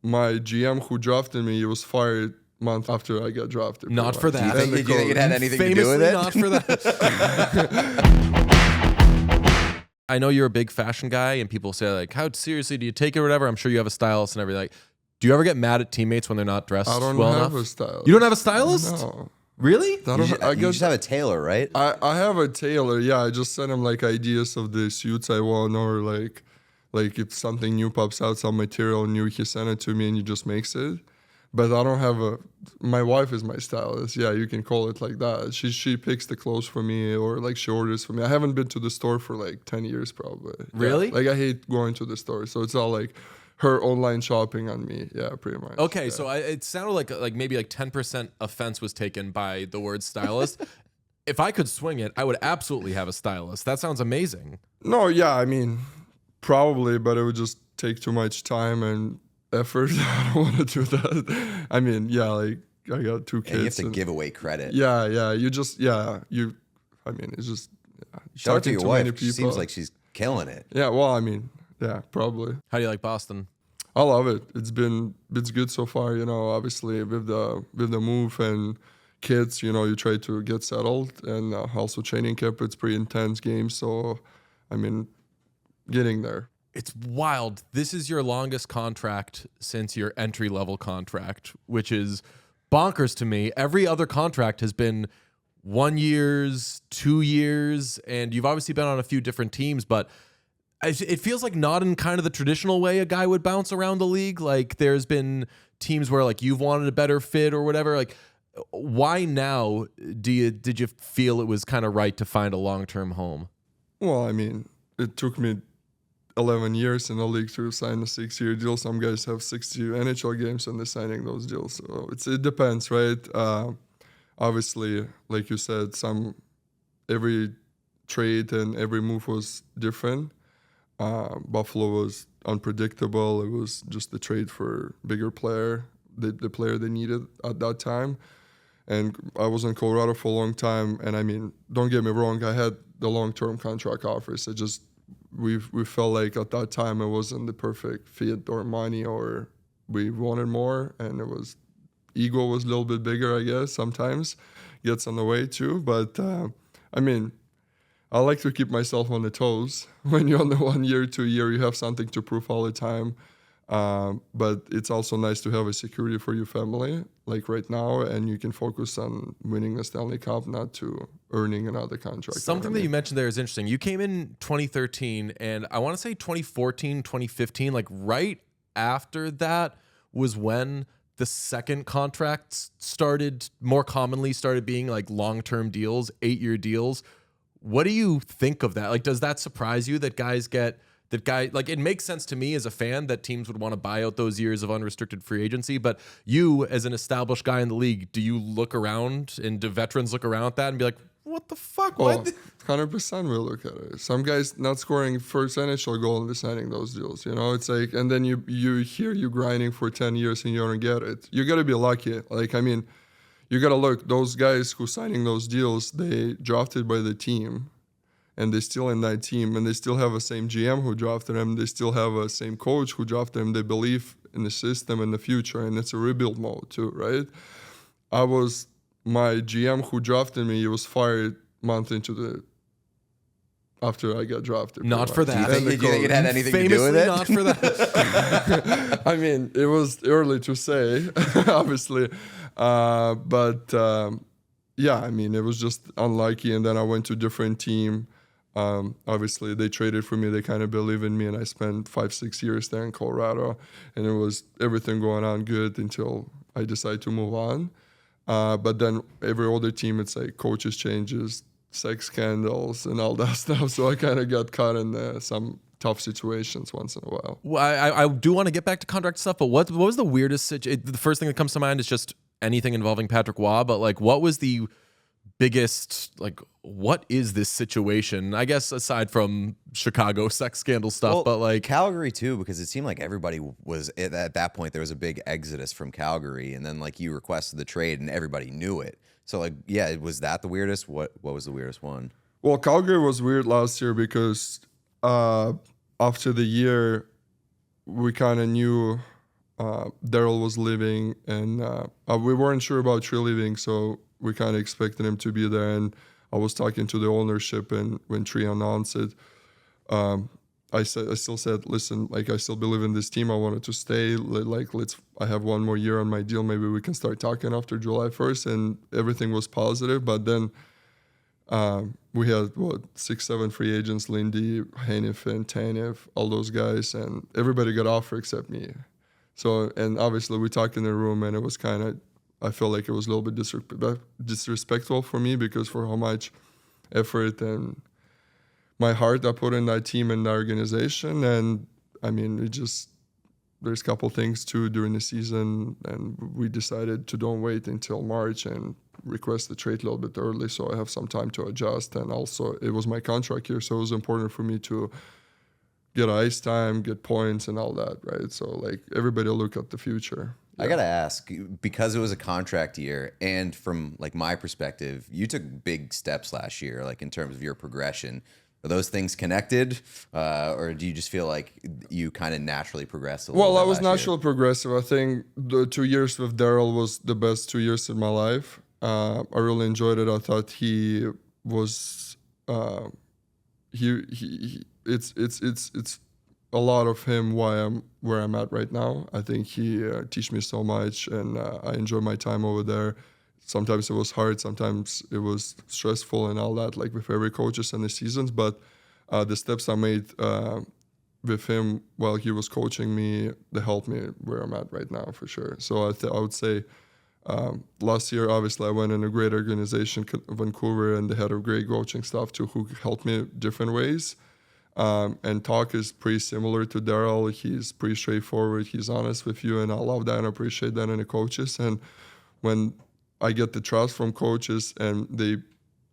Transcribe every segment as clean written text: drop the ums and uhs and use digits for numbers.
my GM who drafted me, he was fired month after I got drafted. Not for that. Do you think it had anything to do with it? Not for that. I know you're a big fashion guy, and people say, like, how seriously do you take it or whatever? I'm sure you have a stylist and everything. Like, do you ever get mad at teammates when they're not dressed well enough? I don't have a stylist. You don't have a stylist? No. Really? You just have a tailor, right? I have a tailor. Yeah, I just send him like ideas of the suits I want, or like if something new pops out, some material new, he send it to me and he just makes it. But I don't have my wife is my stylist. Yeah, you can call it like that. She picks the clothes for me, or like she orders for me. I haven't been to the store for like 10 years probably. Really? Yeah. Like I hate going to the store. So it's all like her online shopping on me. Yeah, pretty much. Okay, yeah. so it sounded like maybe like 10% offense was taken by the word stylist. If I could swing it, I would absolutely have a stylist. That sounds amazing. No, yeah, I mean, probably, but it would just take too much time and effort. I don't want to do that. I mean, yeah, like I got 2 kids. And you have to give away credit. Yeah. I mean, it's just Shout out to your too wife. many She people. seems like she's killing it. Yeah, well, I mean, yeah, probably. How do you like Boston? I love it. It's good so far. You know, obviously with the move and kids, you know, you try to get settled, and also training camp. It's pretty intense game. So, I mean, getting there. It's wild. This is your longest contract since your entry-level contract, which is bonkers to me. Every other contract has been 1 year, 2 years, and you've obviously been on a few different teams, but it feels like not in kind of the traditional way a guy would bounce around the league. Like there's been teams where like you've wanted a better fit or whatever. Like why now did you feel it was kind of right to find a long-term home? Well, I mean, it took me 11 years in the league to sign a 6-year deal. Some guys have 60 NHL games and they're signing those deals. So it depends, right? Obviously, like you said, every trade and every move was different. Buffalo was unpredictable. It was just the trade for bigger player, the player they needed at that time. And I was in Colorado for a long time. And I mean, don't get me wrong, I had the long-term contract offers. We felt like at that time it wasn't the perfect fit or money, or we wanted more, and ego was a little bit bigger, I guess. Sometimes gets in the way too. But I mean, I like to keep myself on the toes. When you're on the 1 year, 2 year, you have something to prove all the time. But it's also nice to have a security for your family, like right now, and you can focus on winning the Stanley Cup, not to earning another contract. Something that you mentioned there is interesting. You came in 2013, and I want to say 2014, 2015, like right after that was when the second contracts more commonly started being like long-term deals, 8-year deals. What do you think of that? Like, does that surprise you that like it makes sense to me as a fan that teams would want to buy out those years of unrestricted free agency, but you as an established guy in the league, do you look around and do veterans look around at that and be like, what the fuck? Well, 100% we'll look at it. Some guys not scoring first NHL goal and they're signing those deals, you know? It's like, and then you hear you grinding for 10 years and you don't get it. You got to be lucky. Like, I mean, you got to look, those guys who signing those deals, they drafted by the team, and they're still in that team, and they still have the same GM who drafted them. They still have a same coach who drafted them. They believe in the system and the future, and it's a rebuild mode too, right? My GM who drafted me, he was fired month after I got drafted. Not for that. Do you think it had anything to do with it? Not for that. I mean, it was early to say, obviously. Yeah, I mean, it was just unlucky. And then I went to a different team. Obviously, they traded for me. They kind of believe in me. And I spent 5-6 years there in Colorado. And it was everything going on good until I decided to move on. But then every other team, it's like coaches changes, sex scandals, and all that stuff. So I kind of got caught in some tough situations once in a while. Well, I do want to get back to contract stuff, but what was the weirdest situation? The first thing that comes to mind is just anything involving Patrick Waugh, but like what was the biggest, like what is this situation? I guess aside from Chicago sex scandal stuff, well, but like Calgary too, because it seemed like everybody was at that point. There was a big exodus from Calgary, and then like you requested the trade, and everybody knew it. So like, yeah, was that the weirdest? What was the weirdest one? Well, Calgary was weird last year because after the year, we kind of knew Daryl was leaving, and we weren't sure about Tree leaving, so we kind of expected him to be there. And I was talking to the ownership, and when Tree announced it, I still said, listen, like, I still believe in this team. I wanted to stay. Like, I have one more year on my deal. Maybe we can start talking after July 1st. And everything was positive. But then we had, 6-7 free agents, Lindy, Hanifin, Tanev, all those guys. And everybody got offer except me. So, and obviously we talked in the room, and it was kind of, I felt like it was a little bit disrespectful for me, because for how much effort and my heart I put in that team and the organization. And I mean, there's a couple things too during the season, and we decided to don't wait until March and request the trade a little bit early, so I have some time to adjust. And also, it was my contract year, so it was important for me to get ice time, get points, and all that, right? So, like, everybody look at the future. Yeah. I gotta ask, because it was a contract year, and from like my perspective, you took big steps last year, like in terms of your progression. Are those things connected, or do you just feel like you kind of naturally progressed a little bit? Well, I was naturally progressive. I think the 2 years with Daryl was the best 2 years in my life. I really enjoyed it. I thought he was it's a lot of him why I'm where I'm at right now. I think he teach me so much, and I enjoy my time over there. Sometimes it was hard, sometimes it was stressful and all that, like with every coaches in the seasons. But the steps I made with him while he was coaching me, they helped me where I'm at right now for sure. So I would say last year, obviously, I went in a great organization, Vancouver, and they had a great coaching staff too, who helped me different ways. And Talk is pretty similar to Daryl. He's pretty straightforward. He's honest with you, and I love that and appreciate that in the coaches. And when I get the trust from coaches, and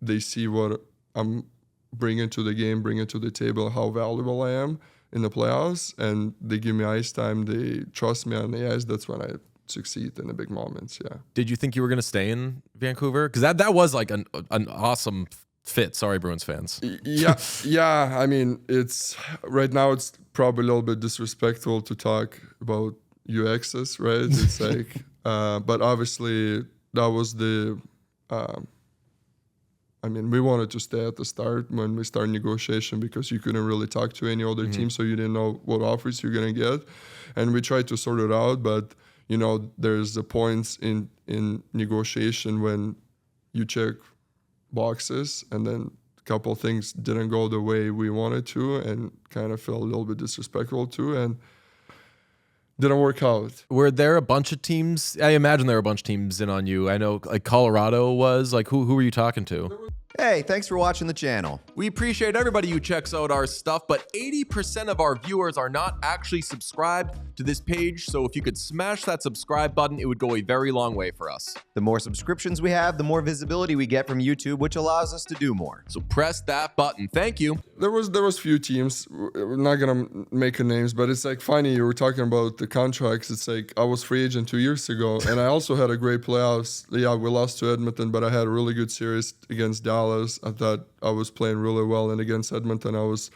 they see what I'm bringing to the game, bringing to the table, how valuable I am in the playoffs, and they give me ice time, they trust me on the ice, that's when I succeed in the big moments, yeah. Did you think you were going to stay in Vancouver? Because that was like an awesome fit. Sorry, Bruins fans. Yeah. I mean, it's right now it's probably a little bit disrespectful to talk about UXs, right? It's like, but obviously that was the. I mean, we wanted to stay at the start when we started negotiation, because you couldn't really talk to any other team, so you didn't know what offers you're gonna get, and we tried to sort it out. But you know, there's the points in negotiation when you check boxes, and then a couple of things didn't go the way we wanted to, and kind of felt a little bit disrespectful too, and didn't work out. Were there a bunch of teams? I imagine there were a bunch of teams in on you. I know, like Colorado was. Like, who were you talking to? Hey, thanks for watching the channel. We appreciate everybody who checks out our stuff, but 80% of our viewers are not actually subscribed to this page, so if you could smash that subscribe button, it would go a very long way for us. The more subscriptions we have, the more visibility we get from YouTube, which allows us to do more. So press that button. Thank you. There was few teams. We're not gonna make names, but it's like funny. You were talking about the contracts. It's like I was free agent 2 years ago, and I also had a great playoffs. Yeah, we lost to Edmonton, but I had a really good series against Dallas. I thought I was playing really well, and against Edmonton, I was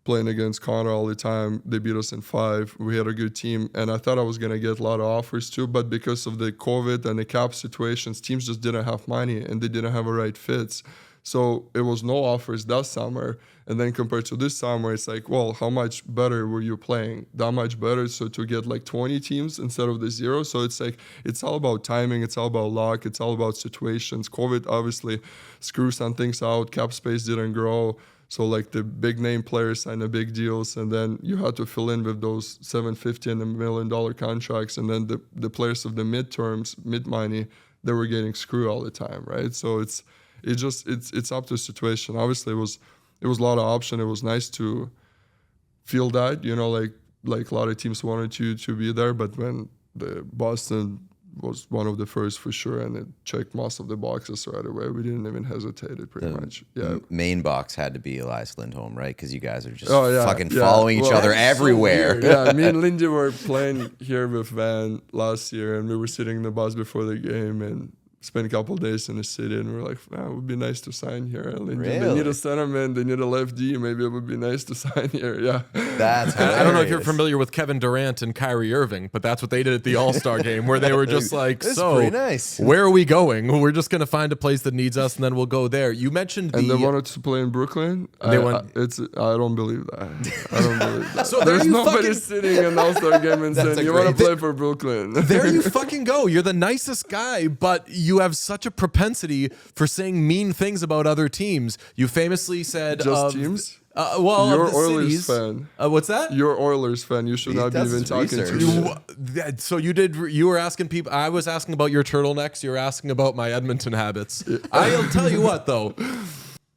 playing against Connor all the time. They beat us in 5. We had a good team, and I thought I was gonna get a lot of offers too. But because of the COVID and the cap situations, teams just didn't have money, and they didn't have a right fits. So it was no offers that summer. And then compared to this summer, it's like, well, how much better were you playing? That much better. So to get like 20 teams instead of the 0. So it's like, it's all about timing. It's all about luck. It's all about situations. COVID obviously screws some things out. Cap space didn't grow. So like the big name players signed the big deals, and then you had to fill in with those $750 and $1 million contracts. And then the players of the mid money, they were getting screwed all the time, right? So it's up to the situation. Obviously, it was a lot of option. It was nice to feel that, you know, like a lot of teams wanted you to be there. But when the Boston was one of the first for sure, and it checked most of the boxes right away, we didn't even hesitate it pretty much. Yeah, main box had to be Elias Lindholm, right? Because you guys are just fucking following each other everywhere. So yeah, me and Lindy were playing here with Van last year, and we were sitting in the bus before the game, and spent a couple of days in the city, and we're like, it would be nice to sign here. And they need Really? a centerman, they need a lefty. Maybe it would be nice to sign here. Yeah. That's And I don't know if you're hilarious. familiar with Kevin Durant and Kyrie Irving, but that's what they did at the All-Star game, where they were just like, That's so pretty nice. where are we going? We're just going to find a place that needs us, and then we'll go there. You mentioned And they the... wanted to play in Brooklyn. They I don't believe that. I don't believe that. So there There's you nobody fucking- sitting in an All-Star game and That's saying, a you want to great- play for Brooklyn. There you fucking go. You're the nicest guy, but you have such a propensity for saying mean things about other teams. You famously said Just of, teams? Well, You're of the Oilers cities. fan. What's that? You're Oilers fan. You should He not be does even his talking research. to me. So you were asking people. I was asking about your turtlenecks. You were asking about my Edmonton habits. I'll tell you what, though,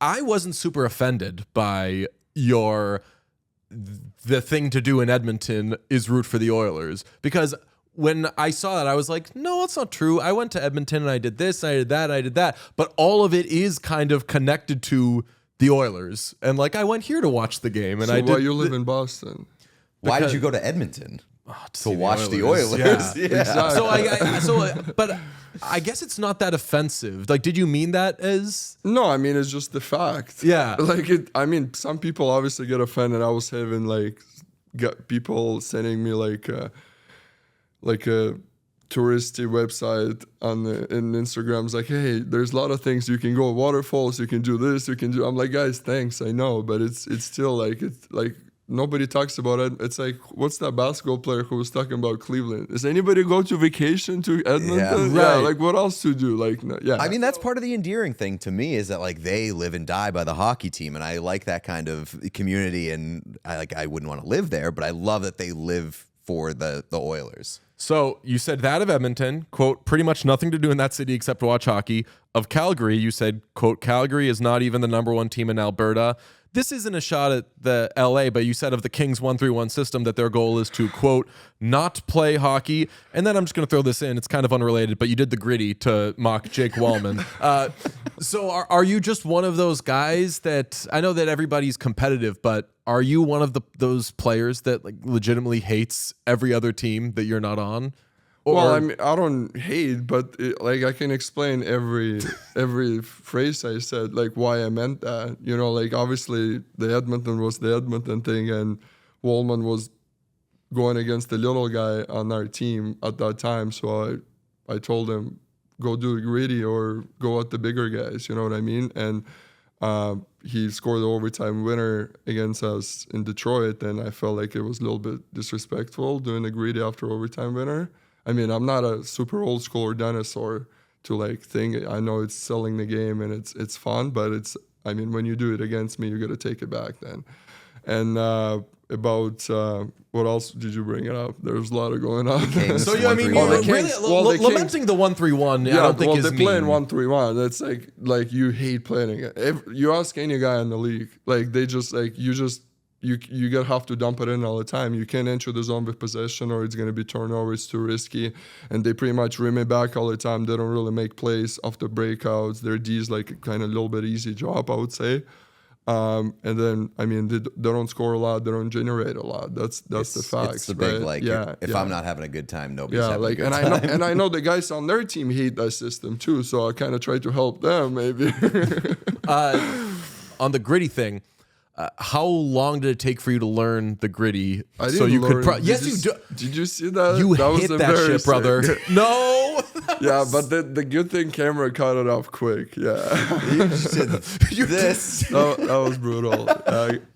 I wasn't super offended by the thing to do in Edmonton is root for the Oilers, because when I saw that, I was like, no, that's not true. I went to Edmonton and I did this, I did that, and I did that. But all of it is kind of connected to the Oilers. And like, I went here to watch the game, and So I why did. you live in Boston? Why did because- you go to Edmonton? To see the watch the Oilers. Oilers? Yeah. Exactly. But I guess it's not that offensive. Like, did you mean that as? No, I mean, it's just the fact. Yeah. Like, some people obviously get offended. I was having, got people sending me, like a touristy website in Instagram. It's like, hey, there's a lot of things you can go, waterfalls, you can do this, you can do. I'm like, guys, thanks, I know, but it's still like, it's like, nobody talks about it. It's like, what's that basketball player who was talking about Cleveland? Does anybody go to vacation to Edmonton? Yeah, right. Like, what else to do? Like, no, yeah. I mean, that's part of the endearing thing to me, is that like they live and die by the hockey team, and I like that kind of community. And I wouldn't want to live there, but I love that they live for the Oilers. So you said that of Edmonton, quote, pretty much nothing to do in that city except watch hockey. Of Calgary, you said, quote, Calgary is not even the number one team in Alberta. This isn't a shot at the LA, but you said of the Kings 1-3-1 system that their goal is to, quote, not play hockey. And then I'm just going to throw this in. It's kind of unrelated, but you did the gritty to mock Jake Wallman. So are you just one of those guys that, I know that everybody's competitive, but are you one of those players that like legitimately hates every other team that you're not on? Well, I mean, I don't hate, but I can explain every phrase I said, like why I meant that. You know, like obviously the Edmonton was the Edmonton thing, and Wallman was going against the little guy on our team at that time. So I told him, go do it gritty or go at the bigger guys. You know what I mean? And he scored the overtime winner against us in Detroit, and I felt like it was a little bit disrespectful doing the gritty after overtime winner. I mean, I'm not a super old school or dinosaur to like think. I know it's selling the game and it's fun, but I mean, when you do it against me, you got to take it back then. And about what else did you bring it up? There's a lot of going on. Kings. So I mean, 1-3-1. you're The really Kings- well, the Kings- lamenting the 1-3-1. I don't think is they mean. play in 1-3-1. That's like you hate playing it. If you ask any guy in the league, like they just like you gotta have to dump it in all the time. You can't enter the zone with possession, or it's gonna be turnover. It's too risky, and they pretty much rim it back all the time. They don't really make plays off the breakouts. Their D's like kind of a little bit easy job, I would say. And then I mean they don't score a lot. They don't generate a lot. That's the facts. It's the big right? if I'm not having a good time, nobody's having like, a good and time. I know the guys on their team hate that system too. So I kind of try to help them maybe. On the gritty thing, how long did it take for you to learn the gritty? I so didn't you learn. could. Yes, Did you do. Did you see that? You that hit that shit, embarrassing. brother. No. Yeah, but the good thing, camera caught it off quick. Yeah, This. that was brutal.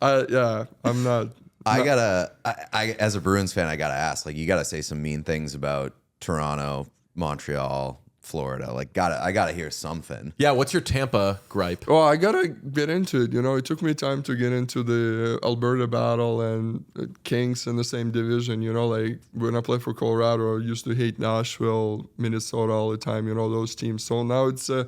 I'm not. I as a Bruins fan, I gotta ask. Like, you gotta say some mean things about Toronto, Montreal, Florida. Like, I gotta hear something. Yeah. What's your Tampa gripe? Well, I gotta get into it. You know, it took me time to get into the Alberta battle and Kings in the same division. You know, like when I played for Colorado, I used to hate Nashville, Minnesota all the time. You know, those teams. So now it's a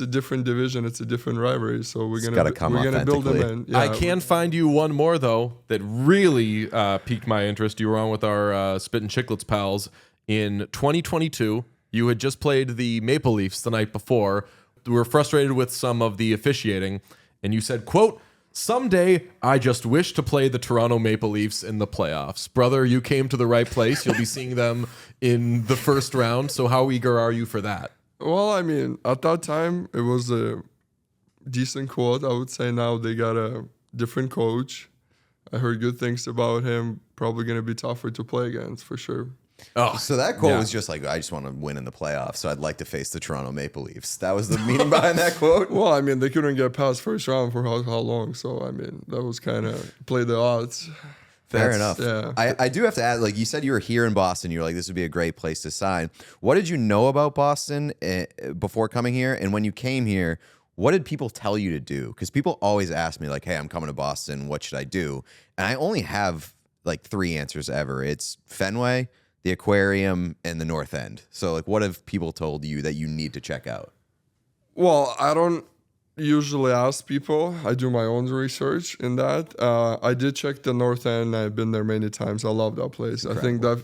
different division. It's a different rivalry. So we're gotta come gonna build them authentically. in. Yeah. I can find you one more though that really piqued my interest. You were on with our Spit and Chicklets pals in 2022. You had just played the Maple Leafs the night before. You were frustrated with some of the officiating, and you said, quote, someday I just wish to play the Toronto Maple Leafs in the playoffs. Brother, you came to the right place. You'll be seeing them in the first round. So how eager are you for that? Well, I mean, at that time, it was a decent quote. I would say now they got a different coach. I heard good things about him. Probably going to be tougher to play against for sure. Oh, So that quote yeah. was just like, I just want to win in the playoffs, so I'd like to face the Toronto Maple Leafs. That was the meaning behind that quote. Well, I mean, they couldn't get past first round for how long. So, I mean, that was kind of play the odds. Fair That's- enough. yeah. I do have to add, like you said, you were here in Boston. You were like, this would be a great place to sign. What did you know about Boston before coming here? And when you came here, what did people tell you to do? Because people always ask me, like, hey, I'm coming to Boston. What should I do? And I only have like 3 answers ever. It's Fenway, the Aquarium, and the North End. So, like, what have people told you that you need to check out? Well, I don't usually ask people. I do my own research in that. I did check the North End. I've been there many times. I love that place. I think that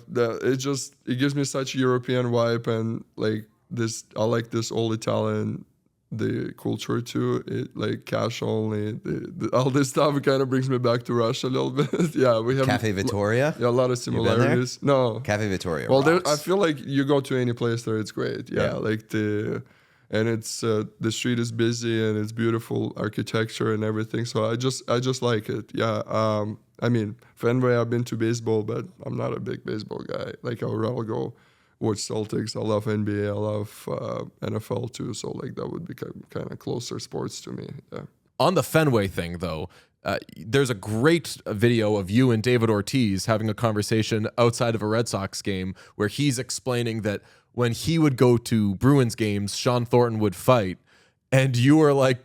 it gives me such a European vibe, and like this, I like this old Italian, the culture too. It like cash only, all this stuff kind of brings me back to Russia a little bit. Yeah, we have Cafe Vittoria? Yeah, a lot of been there? similarities. No, Cafe Vittoria. well, rocks. I feel like you go to any place there, it's great. Yeah, like and it's the street is busy and it's beautiful architecture and everything. So I just like it. Yeah. I mean, Fenway, I've been to baseball, but I'm not a big baseball guy. Like I would rather go watch Celtics. I love NBA. I love NFL too. So like that would be kind of closer sports to me. Yeah. On the Fenway thing, though, there's a great video of you and David Ortiz having a conversation outside of a Red Sox game where he's explaining that when he would go to Bruins games, Sean Thornton would fight. And you were like,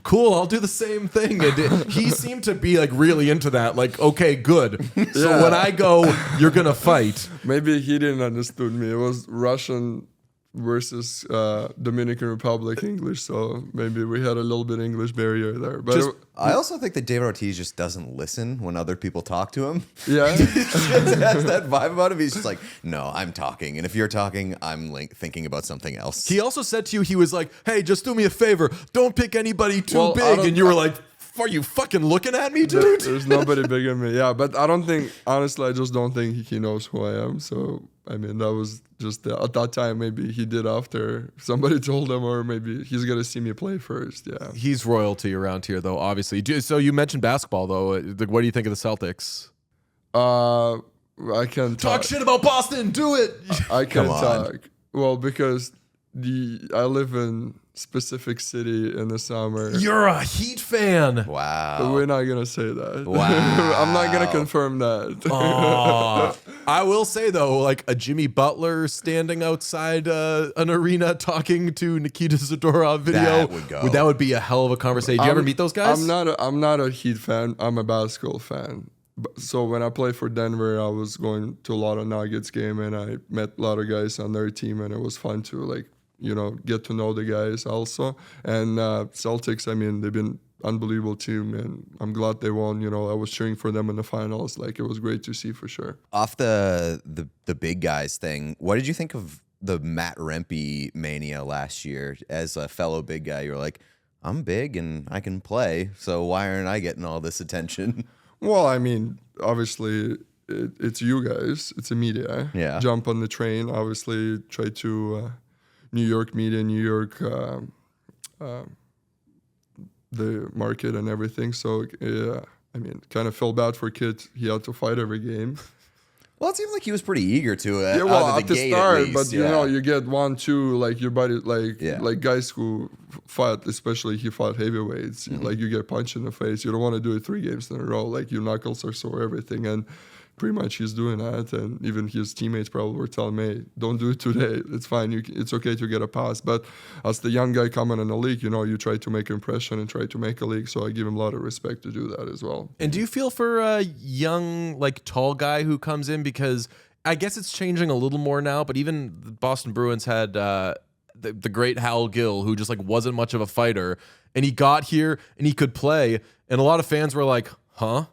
cool, I'll do the same thing. And he seemed to be like really into that. Like, okay, good. So when I go, you're going to fight. Maybe he didn't understood me. It was Russian versus Dominican Republic English, so maybe we had a little bit English barrier there. But I also think that David Ortiz just doesn't listen when other people talk to him. yeah, He just has that vibe about him. He's just like, no, I'm talking. And if you're talking, I'm like thinking about something else. He also said to you, he was like, hey, just do me a favor. Don't pick anybody too Well, I big. don't- And you were like, are you fucking looking at me, dude? there's nobody bigger than me. Yeah, but I don't think, honestly, I just don't think he knows who I am. So I mean, that was just at that time. Maybe he did after somebody told him, or maybe he's gonna see me play first. Yeah. He's royalty around here, though, obviously. So you mentioned basketball, though. Like, what do you think of the Celtics? I can Talk shit about Boston. Do it. I can Come on. talk. Well, because I live in specific city in the summer. You're a Heat fan. Wow. We're not gonna say that. Wow. I'm not gonna confirm that. Aw. I will say, though, like a Jimmy Butler standing outside an arena talking to Nikita Zadorov video. That would go. That would be a hell of a conversation. Do you ever meet those guys? I'm not a Heat fan. I'm a basketball fan. So when I played for Denver, I was going to a lot of Nuggets game, and I met a lot of guys on their team, and it was fun to get to know the guys also. And Celtics, I mean, they've been unbelievable team, and I'm glad they won. I was cheering for them in the finals. Like, it was great to see for sure. Off the big guys thing, what did you think of the Matt Rempe mania last year? As a fellow big guy, you're like, I'm big and I can play, so why aren't I getting all this attention? Well, I mean, obviously, it's you guys. It's the media. Yeah. Jump on the train. Obviously, try to New York media, New York, the market and everything. So, I mean, kind of felt bad for kid. He had to fight every game. Well, it seems like he was pretty eager to. Yeah, well, out of at the the gate start, least, but yeah. you get 1, 2, like your body, like guys who fight, especially he fought heavyweights. Like you get punched in the face, you don't want to do it 3 games in a row. Like your knuckles are sore, everything, and pretty much he's doing that. And even his teammates probably were telling me, "Don't do it today. It's fine. It's okay to get a pass." But as the young guy coming in the league, you try to make impression and try to make a league. So I give him a lot of respect to do that as well. And do you feel for a young, like, tall guy who comes in? Because I guess it's changing a little more now, but even the Boston Bruins had the great Hal Gill, who just like wasn't much of a fighter, and he got here and he could play, and a lot of fans were like, "Huh?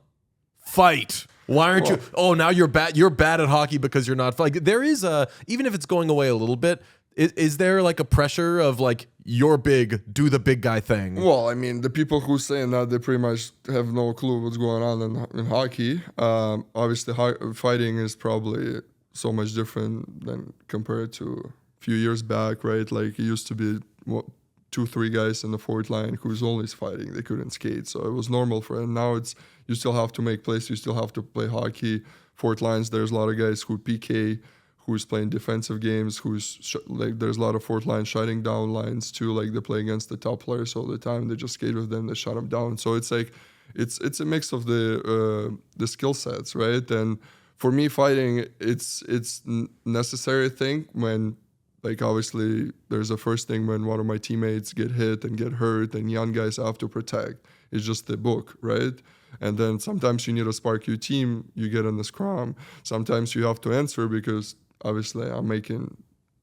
Fight? Why aren't you? Oh, now you're bad. You're bad at hockey because you're not like." There is even if it's going away a little bit. Is there like a pressure of like, you're big, do the big guy thing? Well, I mean, the people who saying that, they pretty much have no clue what's going on in hockey. Obviously, fighting is probably so much different than compared to few years back, right? Like it used to be 2-3 guys in the fourth line who's always fighting. They couldn't skate, so it was normal for them. Now it's you still have to make plays. You still have to play hockey. Fourth lines, there's a lot of guys who PK, who's playing defensive games. Like there's a lot of fourth line shutting down lines too. Like they play against the top players all the time. They just skate with them. They shut them down. So it's like it's a mix of the skill sets, right? And for me, fighting it's necessary thing when, like, obviously there's a first thing when one of my teammates get hit and get hurt and young guys have to protect. It's just the book, right? And then sometimes you need to spark your team. You get in the scrum. Sometimes you have to answer because obviously I'm making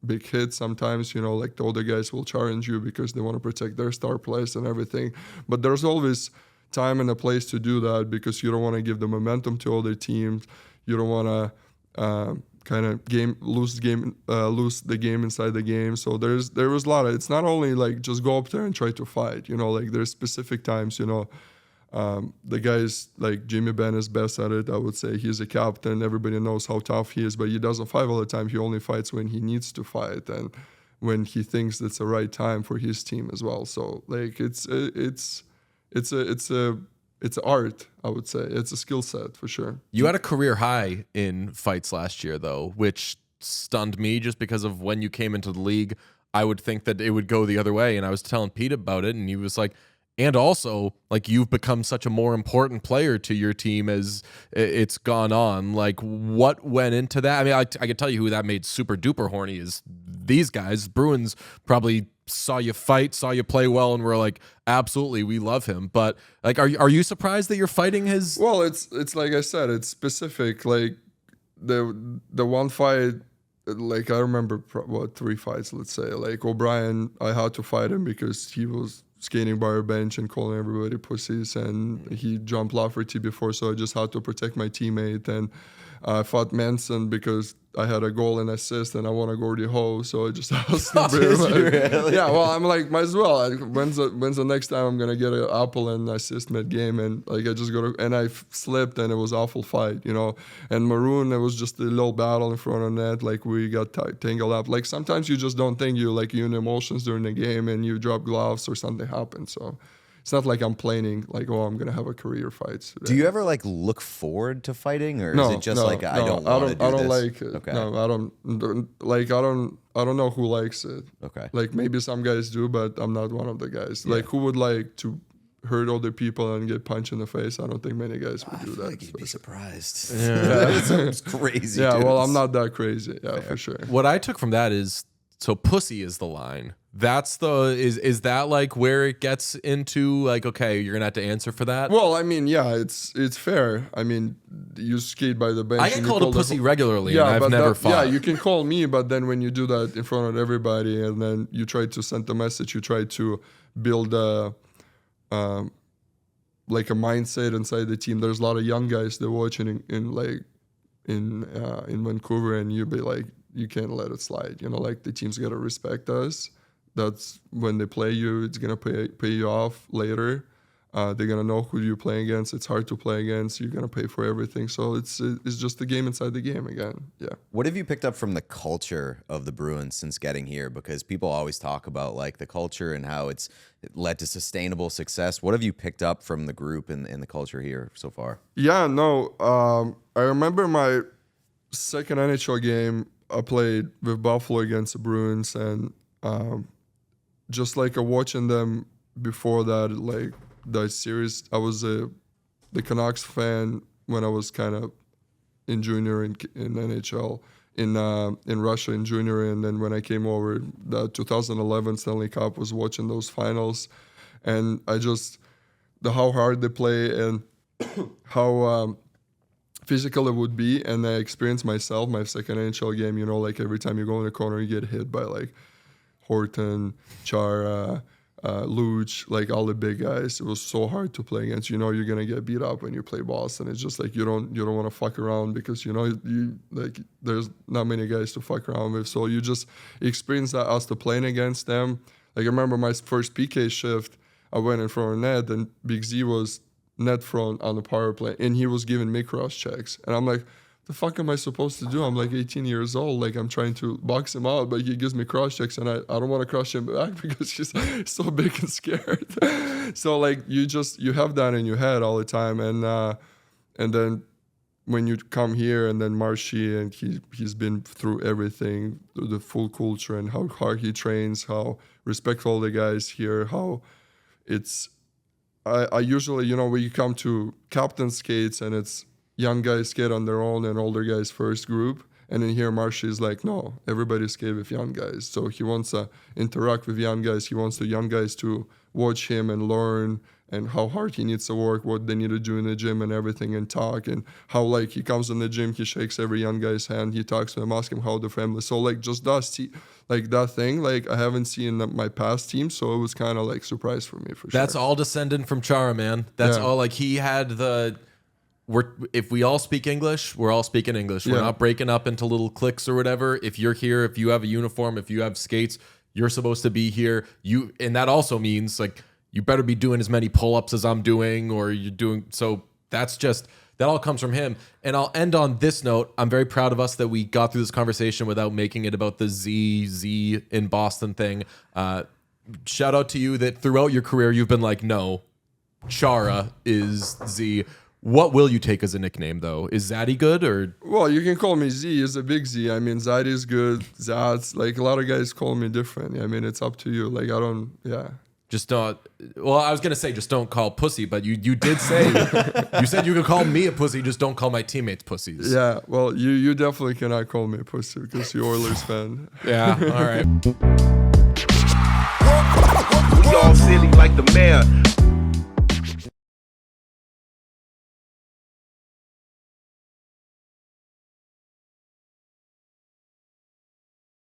big hits sometimes, like the older guys will challenge you because they want to protect their star players and everything. But there's always time and a place to do that because you don't want to give the momentum to other teams. You don't want to kind of lose the game inside the game. So there was a lot of, it's not only like just go up there and try to fight, like there's specific times, the guys like Jimmy Benn is best at it. I would say he's a captain. Everybody knows how tough he is, but he doesn't fight all the time. He only fights when he needs to fight and when he thinks it's the right time for his team as well. So like it's art, I would say. It's a skill set for sure. You had a career high in fights last year, though, which stunned me just because of when you came into the league. I would think that it would go the other way. And I was telling Pete about it, and he was like, and also, like, you've become such a more important player to your team as it's gone on. Like, what went into that? I mean, I can tell you who that made super duper horny is these guys. Bruins probably saw you fight, saw you play well, and were like, absolutely, we love him. But like, are you surprised that your fighting has? Well, it's like I said, it's specific. Like the one fight, like I remember 3 fights. Let's say like O'Brien, I had to fight him because he was skating by our bench and calling everybody pussies, and he jumped Lafferty before, so I just had to protect my teammate. And I fought Manson because I had a goal and assist, and I want to go to Ho, so I just asked him. Really? Yeah, well, I'm like, might as well. When's the next time I'm gonna get an apple and assist mid game? And like, I just go to, and I slipped, and it was awful fight, And Maroon, it was just a little battle in front of net. Like we got tangled up. Like sometimes you just don't think you're in emotions during the game, and you drop gloves or something happens. So it's not like I'm planning like, oh, I'm gonna have a career fight today. Do you ever like look forward to fighting, or is it just I don't want to do this? I don't like it. Okay. No, I don't know who likes it. Okay. Like maybe some guys do, but I'm not one of the guys. Yeah. Like who would like to hurt other people and get punched in the face? I don't think many guys would do that. Like you'd be surprised. Yeah. That sounds crazy. Yeah, dude. well, I'm not that crazy. Yeah, for sure. What I took from that is, so pussy is the line. That's is that like where it gets into like, okay, you're gonna have to answer for that? Well, I mean, yeah, it's fair. I mean, you skate by the bench. I get called a pussy regularly, and I've never fought. Yeah, you can call me, but then when you do that in front of everybody, and then you try to send a message, you try to build a like a mindset inside the team. There's a lot of young guys that watching in Vancouver, and you be like, you can't let it slide. Like the team's gotta respect us. That's when they play you, it's gonna pay you off later. They're gonna know who you're playing against. It's hard to play against. You're gonna pay for everything. So it's just the game inside the game again. Yeah. What have you picked up from the culture of the Bruins since getting here? Because people always talk about like the culture and how it led to sustainable success. What have you picked up from the group and the culture here so far? Yeah, no. I remember my second NHL game. I played with Buffalo against the Bruins, and just like watching them before that, like that series, I was the Canucks fan when I was kind of in junior in NHL in Russia in junior, and then when I came over, the 2011 Stanley Cup, was watching those finals, and how hard they play and how physical it would be, and I experienced myself my second NHL game. Like every time you go in the corner, you get hit by like Horton, Chara, Luch, like all the big guys. It was so hard to play against. You're gonna get beat up when you play Boston. It's just like you don't want to fuck around because you like there's not many guys to fuck around with. So you just experience that as to playing against them. Like I remember my first PK shift, I went in front of net, and Big Z was net front on the power play, and he was giving me cross checks, and I'm like, the fuck am I supposed to do? I'm like 18 years old. Like I'm trying to box him out, but he gives me cross checks and I don't want to crush him back because he's so big and scared. So like you have that in your head all the time. And then when you come here and then Marshy and he's been through everything, the full culture and how hard he trains, how respectful the guys here, how it's, I usually, you know, when you come to captain skates and it's young guys skate on their own and older guys first group. And then here Marshy is like, no, everybody skate with young guys. So he wants to interact with young guys. He wants the young guys to watch him and learn and how hard he needs to work, what they need to do in the gym and everything and talk. And how like he comes in the gym, he shakes every young guy's hand. He talks to them, asks him how the family. So like just like that thing, like I haven't seen my past team. So it was kind of like surprise for me for sure. That's all descendant from Chara, man. That's all like he had if we all speak English, we're all speaking English. We're not breaking up into little cliques or whatever. If you're here, if you have a uniform, if you have skates, you're supposed to be here. And that also means like you better be doing as many pull-ups as I'm doing, or you're doing. So that all comes from him. And I'll end on this note. I'm very proud of us that we got through this conversation without making it about the Z in Boston thing. Shout out to you that throughout your career, you've been like, no, Chara is Z. What will you take as a nickname, though? Is Zaddy good or? Well, you can call me Z. It's a big Z. I mean, Zaddy is good. Zad's like a lot of guys call me different. I mean, it's up to you. Like I don't. Yeah. Just don't. Well, I was gonna say just don't call pussy, but you did say you said you could call me a pussy. Just don't call my teammates pussies. Yeah. Well, you definitely cannot call me a pussy because you're Oilers fan. Yeah. All right. We all silly like the mayor.